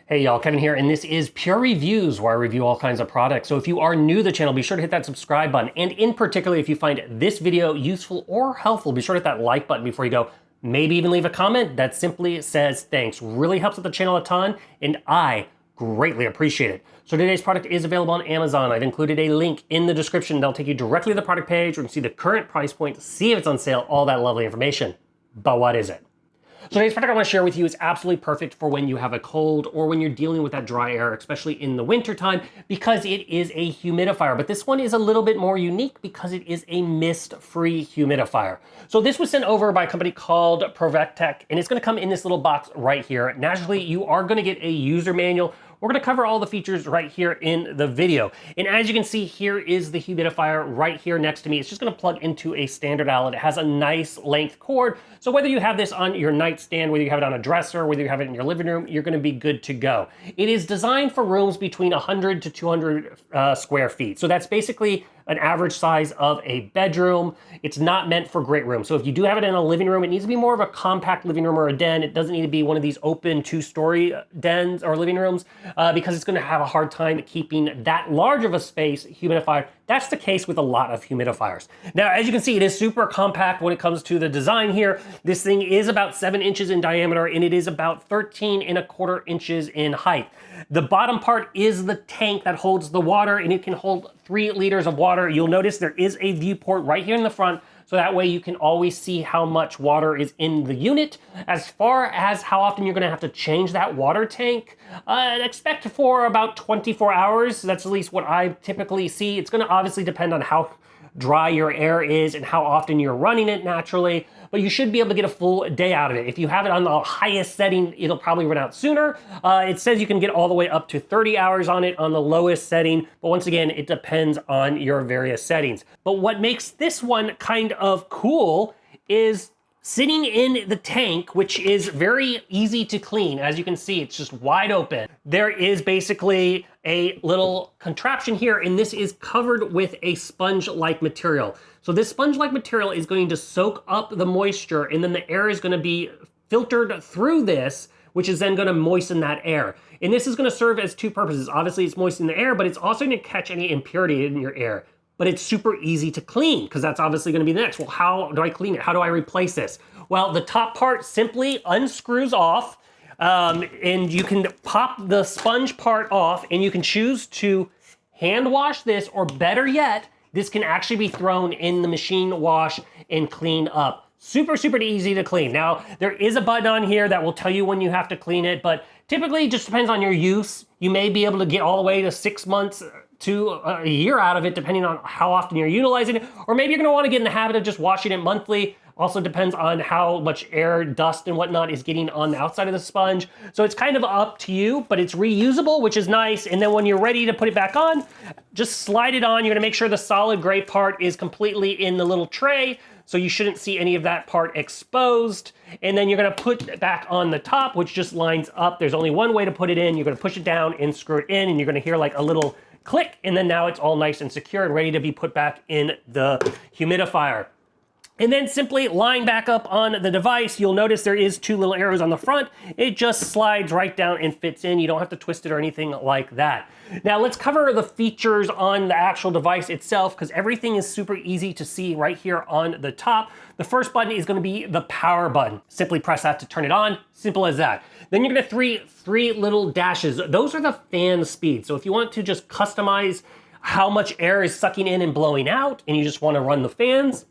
Hey y'all, Kevin here, and this is Pure Reviews, where I review all kinds of products. So if you are new to the channel, be sure to hit that subscribe button. And in particular, if you find this video useful or helpful, be sure to hit that like button before you go. Maybe even leave a comment that simply says thanks. Really helps with the channel a ton, and I greatly appreciate it. So today's product is available on Amazon. I've included a link in the description that'll take you directly to the product page where you can see the current price point, see if it's on sale, all that lovely information. But what is it? So today's product I want to share with you is absolutely perfect for when you have a cold or when you're dealing with that dry air, especially in the winter time, because it is a humidifier. But this one is a little bit more unique because it is a mist-free humidifier. So this was sent over by a company called Provirtec, and it's going to come in this little box right here. Naturally, you are going to get a user manual. We're going to cover all the features right here in the video. And as you can see, here is the humidifier right here next to me. It's just going to plug into a standard outlet. It has a nice length cord. So whether you have this on your nightstand, whether you have it on a dresser, whether you have it in your living room, you're going to be good to go. It is designed for rooms between 100 to 200 square feet. So that's basically an average size of a bedroom. It's not meant for great rooms. So if you do have it in a living room, it needs to be more of a compact living room or a den. It doesn't need to be one of these open two-story dens or living rooms because it's going to have a hard time keeping that large of a space humidified. That's the case with a lot of humidifiers. Now, as you can see, it is super compact when it comes to the design here. This thing is about 7 inches in diameter and it is about 13¼ inches in height. The bottom part is the tank that holds the water, and it can hold 3 liters of water. You'll notice there is a viewport right here in the front, so that way you can always see how much water is in the unit. As far as how often you're gonna have to change that water tank, expect for about 24 hours. That's at least what I typically see. It's gonna obviously depend on how dry your air is and how often you're running it naturally, but you should be able to get a full day out of it. If you have it on the highest setting, it'll probably run out sooner. It says you can get all the way up to 30 hours on it on the lowest setting, but once again, it depends on your various settings. But what makes this one kind of cool is sitting in the tank, which is very easy to clean. As you can see, it's just wide open. There is basically a little contraption here, and this is covered with a sponge-like material. So this sponge-like material is going to soak up the moisture, and then the air is gonna be filtered through this, which is then gonna moisten that air. And this is gonna serve as 2 purposes. Obviously, it's moistening the air, but it's also gonna catch any impurity in your air. But it's super easy to clean because that's obviously gonna be the next. Well, how do I clean it? How do I replace this? Well, the top part simply unscrews off and you can pop the sponge part off and you can choose to hand wash this, or better yet, this can actually be thrown in the machine wash and clean up. Super, super easy to clean. Now, there is a button on here that will tell you when you have to clean it, but typically it just depends on your use. You may be able to get all the way to 6 months to a year out of it, depending on how often you're utilizing it. Or maybe you're gonna wanna get in the habit of just washing it monthly. Also depends on how much air, dust, and whatnot is getting on the outside of the sponge. So it's kind of up to you, but it's reusable, which is nice. And then when you're ready to put it back on, just slide it on. You're gonna make sure the solid gray part is completely in the little tray, so you shouldn't see any of that part exposed. And then you're gonna put it back on the top, which just lines up. There's only one way to put it in. You're gonna push it down and screw it in, and you're gonna hear like a little click, and then now it's all nice and secure and ready to be put back in the humidifier. And then simply line back up on the device. You'll notice there is 2 little arrows on the front. It just slides right down and fits in. You don't have to twist it or anything like that. Now let's cover the features on the actual device itself, because everything is super easy to see right here on the top. The first button is going to be the power button. Simply press that to turn it on. Simple as that. Then you're going to have three little dashes. Those are the fan speeds. So if you want to just customize how much air is sucking in and blowing out, and you just want to run the fans,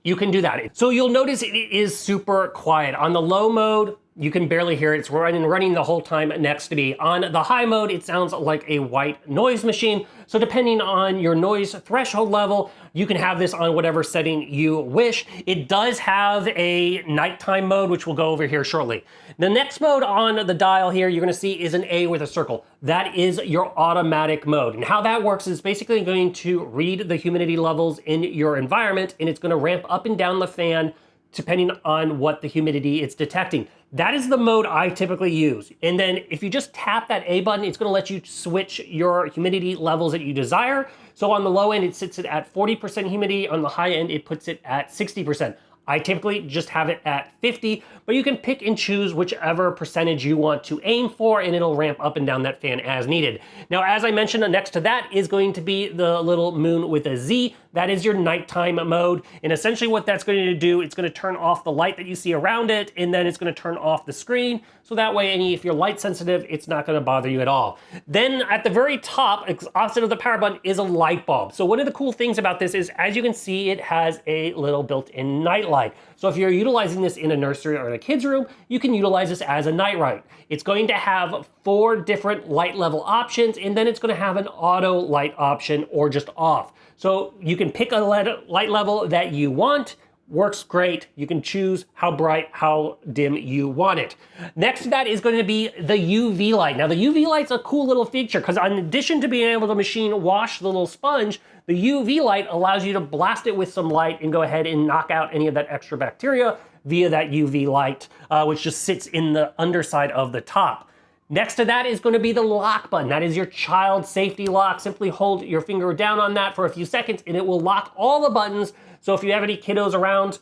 you can do that. So you'll notice it is super quiet. On the low mode, you can barely hear it. It's running the whole time next to me. On the high mode, it sounds like a white noise machine. So depending on your noise threshold level, you can have this on whatever setting you wish. It does have a nighttime mode, which we'll go over here shortly. The next mode on the dial here, you're gonna see is an A with a circle. That is your automatic mode. And how that works is basically going to read the humidity levels in your environment, and it's gonna ramp up and down the fan depending on what the humidity it's detecting. That is the mode I typically use. And then if you just tap that A button, it's gonna let you switch your humidity levels that you desire. So on the low end, it sits it at 40% humidity. On the high end, it puts it at 60%. I typically just have it at 50, but you can pick and choose whichever percentage you want to aim for, and it'll ramp up and down that fan as needed. Now, as I mentioned, next to that is going to be the little moon with a Z. That is your nighttime mode. And essentially what that's going to do, it's going to turn off the light that you see around it, and then it's going to turn off the screen. So that way, if you're light sensitive, it's not going to bother you at all. Then at the very top, opposite of the power button, is a light bulb. So one of the cool things about this is, as you can see, it has a little built-in night light. So if you're utilizing this in a nursery or in a kid's room, you can utilize this as a night light. It's going to have 4 different light level options, and then it's going to have an auto light option or just off. So you can pick a light level that you want. Works great. You can choose how bright, how dim you want it. Next to that is going to be the UV light. Now the UV light's a cool little feature because in addition to being able to machine wash the little sponge, the UV light allows you to blast it with some light and go ahead and knock out any of that extra bacteria via that UV light, which just sits in the underside of the top. Next to that is going to be the lock button. That is your child safety lock. Simply hold your finger down on that for a few seconds and it will lock all the buttons. So if you have any kiddos around,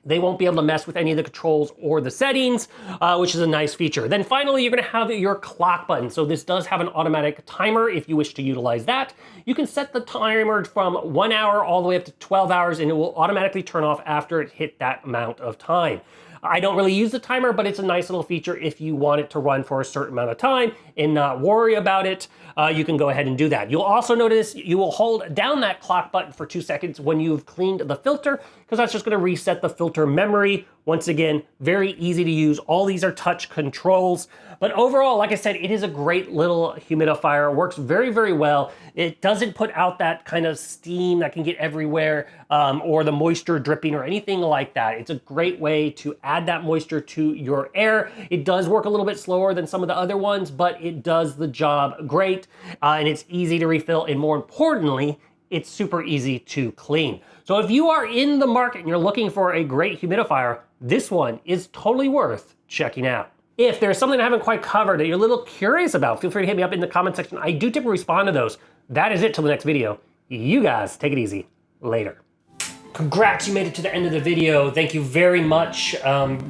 they won't be able to mess with any of the controls or the settings, which is a nice feature. Then finally, you're gonna have your clock button. So this does have an automatic timer if you wish to utilize that. You can set the timer from 1 hour all the way up to 12 hours and it will automatically turn off after it hit that amount of time. I don't really use the timer, but it's a nice little feature if you want it to run for a certain amount of time and not worry about it. You can go ahead and do that. You'll also notice you will hold down that clock button for 2 seconds when you've cleaned the filter, because that's just going to reset the filter memory. Once again, very easy to use. All these are touch controls. But overall, like I said, it is a great little humidifier. It works very, very well. It doesn't put out that kind of steam that can get everywhere or the moisture dripping or anything like that. It's a great way to add that moisture to your air. It does work a little bit slower than some of the other ones, but it does the job great. And it's easy to refill. And more importantly, it's super easy to clean. So if you are in the market and you're looking for a great humidifier, this one is totally worth checking out. If there's something I haven't quite covered that you're a little curious about, feel free to hit me up in the comment section. I do typically respond to those. That is it till the next video. You guys take it easy. Later. Congrats, you made it to the end of the video. Thank you very much.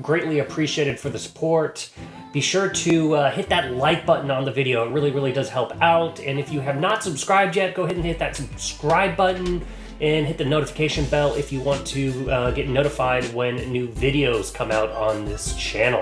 Greatly appreciated for the support. Be sure to hit that like button on the video. It really, really does help out. And if you have not subscribed yet, go ahead and hit that subscribe button and hit the notification bell if you want to get notified when new videos come out on this channel.